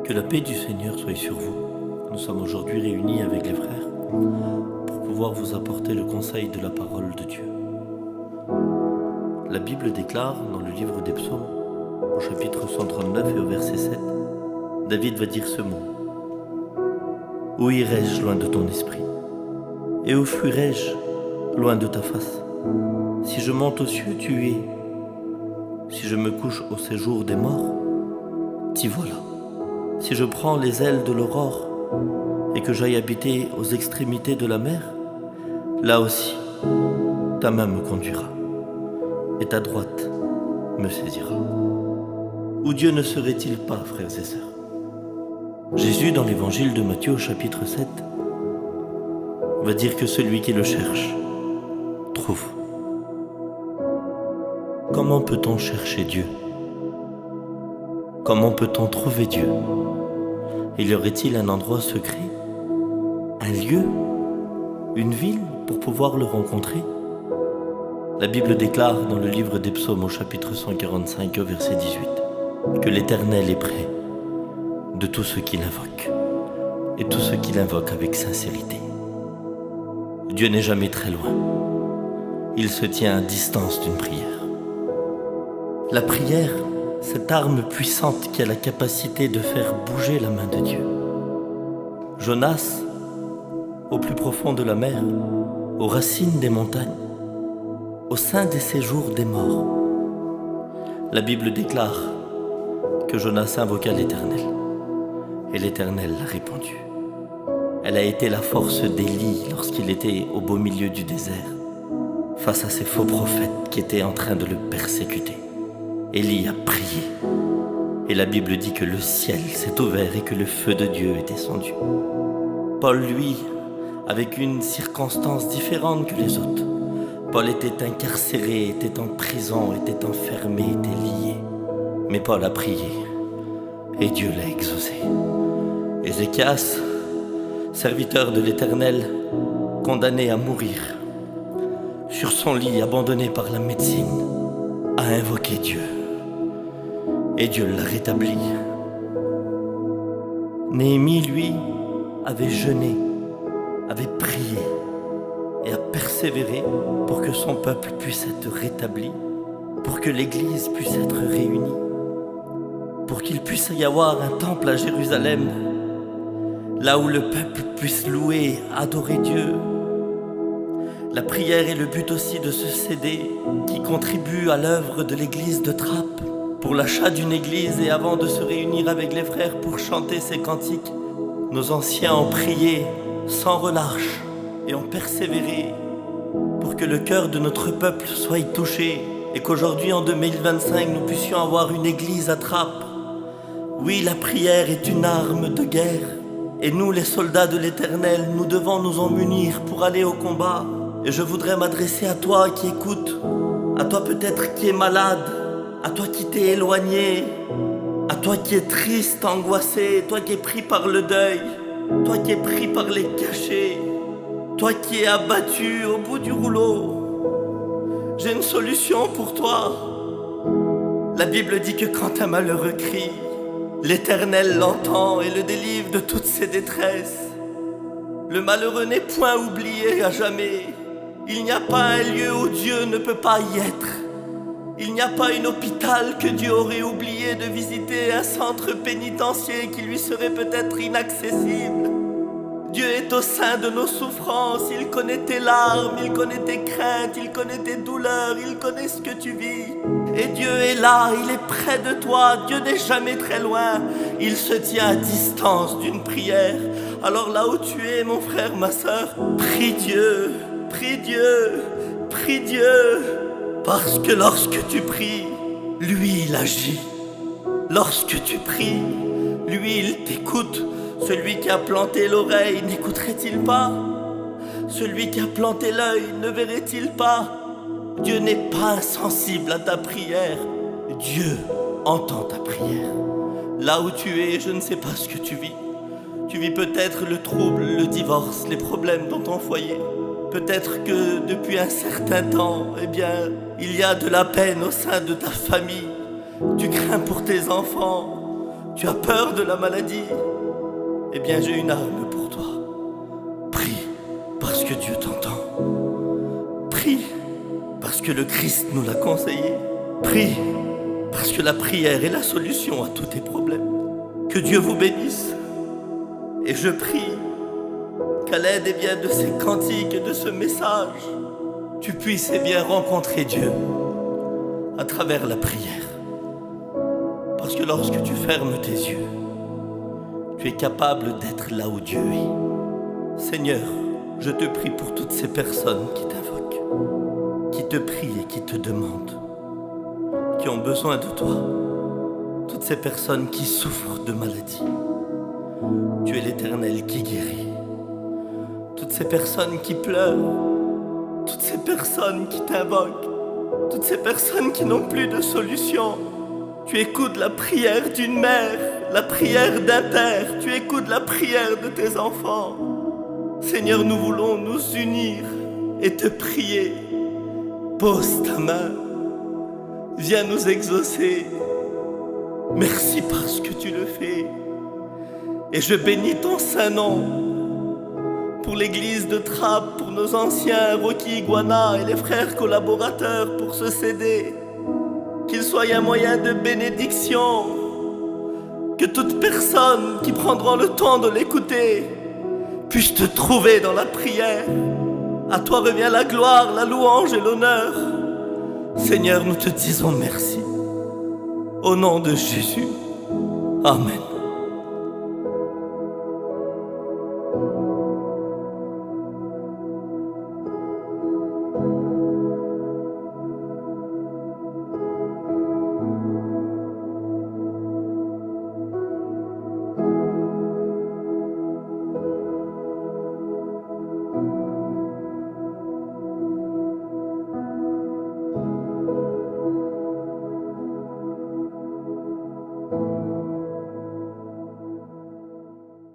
Que la paix du Seigneur soit sur vous. Nous sommes aujourd'hui réunis avec les frères pour pouvoir vous apporter le conseil de la parole de Dieu. La Bible déclare dans le livre des Psaumes, au chapitre 139 et au verset 7, David va dire ce mot. Où irai-je loin de ton esprit? Et où fuirai-je loin de ta face? Si je monte aux cieux, tu y es. Si je me couche au séjour des morts, t'y voilà. Si je prends les ailes de l'aurore et que j'aille habiter aux extrémités de la mer, là aussi, ta main me conduira et ta droite me saisira. Où Dieu ne serait-il pas, frères et sœurs? Jésus, dans l'évangile de Matthieu au chapitre 7, va dire que celui qui le cherche, trouve. Comment peut-on chercher Dieu? Comment peut-on trouver Dieu? Y aurait-il un endroit secret? Un lieu? Une ville pour pouvoir le rencontrer? La Bible déclare dans le livre des Psaumes au chapitre 145 au verset 18 que l'Éternel est près de tous ceux qui l'invoquent et tous ceux qui l'invoquent avec sincérité. Dieu n'est jamais très loin. Il se tient à distance d'une prière. La prière, cette arme puissante qui a la capacité de faire bouger la main de Dieu. Jonas, au plus profond de la mer, aux racines des montagnes, au sein des séjours des morts. La Bible déclare que Jonas invoqua l'Éternel, et l'Éternel l'a répondu. Elle a été la force d'Élie lorsqu'il était au beau milieu du désert, face à ces faux prophètes qui étaient en train de le persécuter. Élie a prié, et la Bible dit que le ciel s'est ouvert et que le feu de Dieu est descendu. Paul, lui, avec une circonstance différente que les autres. Paul était incarcéré, était en prison, était enfermé, était lié. Mais Paul a prié, et Dieu l'a exaucé. Ézéchias, serviteur de l'Éternel, condamné à mourir, sur son lit abandonné par la médecine, a invoqué Dieu. Et Dieu l'a rétabli. Néhémie, lui, avait jeûné, avait prié et a persévéré pour que son peuple puisse être rétabli, pour que l'Église puisse être réunie, pour qu'il puisse y avoir un temple à Jérusalem, là où le peuple puisse louer, adorer Dieu. La prière est le but aussi de ce CD qui contribue à l'œuvre de l'église de Trappes pour l'achat d'une église, et avant de se réunir avec les frères pour chanter ces cantiques, nos anciens ont prié sans relâche et ont persévéré pour que le cœur de notre peuple soit touché et qu'aujourd'hui en 2025 nous puissions avoir une église à Trappes. Oui, la prière est une arme de guerre et nous, les soldats de l'Éternel, nous devons nous en munir pour aller au combat. Et je voudrais m'adresser à toi qui écoutes, à toi peut-être qui es malade, à toi qui t'es éloigné, à toi qui es triste, angoissé, toi qui es pris par le deuil, toi qui es pris par les cachets, toi qui es abattu au bout du rouleau. J'ai une solution pour toi. La Bible dit que quand un malheureux crie, l'Éternel l'entend et le délivre de toutes ses détresses. Le malheureux n'est point oublié à jamais. Il n'y a pas un lieu où Dieu ne peut pas y être. Il n'y a pas un hôpital que Dieu aurait oublié de visiter, un centre pénitentiaire qui lui serait peut-être inaccessible. Dieu est au sein de nos souffrances, il connaît tes larmes, il connaît tes craintes, il connaît tes douleurs, il connaît ce que tu vis. Et Dieu est là, il est près de toi, Dieu n'est jamais très loin, il se tient à distance d'une prière. Alors là où tu es, mon frère, ma sœur, prie Dieu, prie Dieu, prie Dieu, parce que lorsque tu pries, lui il agit. Lorsque tu pries, lui il t'écoute. Celui qui a planté l'oreille n'écouterait-il pas? Celui qui a planté l'œil ne verrait-il pas? Dieu n'est pas insensible à ta prière. Dieu entend ta prière. Là où tu es, je ne sais pas ce que tu vis. Tu vis peut-être le trouble, le divorce, les problèmes dans ton foyer. Peut-être que depuis un certain temps, il y a de la peine au sein de ta famille. Tu crains pour tes enfants. Tu as peur de la maladie? Eh bien, j'ai une arme pour toi. Prie parce que Dieu t'entend. Prie parce que le Christ nous l'a conseillé. Prie parce que la prière est la solution à tous tes problèmes. Que Dieu vous bénisse. Et je prie qu'à l'aide eh bien, de ces cantiques et de ce message, tu puisses eh bien, rencontrer Dieu à travers la prière. Parce que lorsque tu fermes tes yeux, tu es capable d'être là où Dieu est. Seigneur, je te prie pour toutes ces personnes qui t'invoquent, qui te prient et qui te demandent, qui ont besoin de toi. Toutes ces personnes qui souffrent de maladie. Tu es l'Éternel qui guérit. Toutes ces personnes qui pleurent, toutes ces personnes qui t'invoquent, toutes ces personnes qui n'ont plus de solution. Tu écoutes la prière d'une mère, la prière d'un père, tu écoutes la prière de tes enfants. Seigneur, nous voulons nous unir et te prier. Pose ta main, viens nous exaucer. Merci parce que tu le fais. Et je bénis ton saint nom pour l'église de Trappes, pour nos anciens, Rocky Iguana et les frères collaborateurs pour ce CD. Qu'il soit un moyen de bénédiction, que toute personne qui prendra le temps de l'écouter puisse te trouver dans la prière. À toi revient la gloire, la louange et l'honneur. Seigneur, nous te disons merci. Au nom de Jésus. Amen.